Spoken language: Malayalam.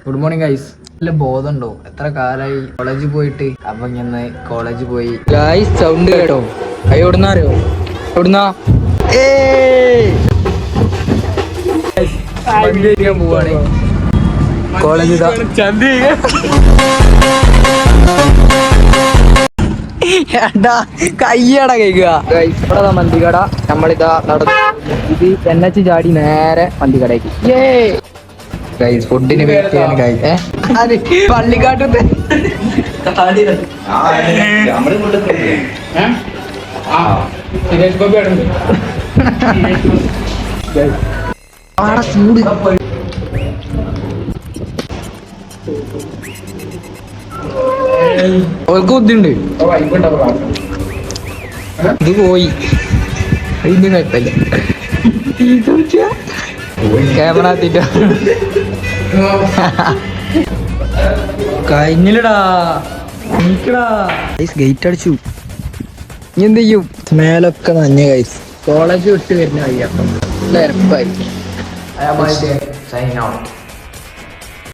Good morning guys. നല്ല ബോധമുണ്ടോ? എത്ര കാലായി കോളേജിൽ പോയിട്ട്. അപ്പൊ ഇങ്ങനെ കോളേജിൽ പോയി ഗൈസ്. സൗണ്ട് കേട്ടോ? എവിടുന്നാ അറിയോ? എവിടുന്നാ? പോവാണ് കോളേജ്. കയ്യട കഴിക്കുക. ഇവിടെ മന്തികട. നമ്മളിതാ നടന്നു. ഇത് എന്നെ ചാടി നേരെ മന്തികടയ്ക്ക്. ഫുഡിന് വെയിറ്റ് ചെയ്യാൻ പള്ളിക്കാട്ടത്ത് ചൂട്. അവർക്ക് ബുദ്ധിണ്ട്. ഇത് പോയി. ഇതിന് കുഴപ്പമില്ല. ക്യാമറ എത്തിട്ടോ കഴിഞ്ഞില്ലടാ. ഗേറ്റ് അടിച്ചു. ഇനി എന്ത് ചെയ്യും? മേലൊക്കെ നഞ്ഞ കൈസ്. കോളേജ് വിട്ട് വരുന്ന വയ്യ.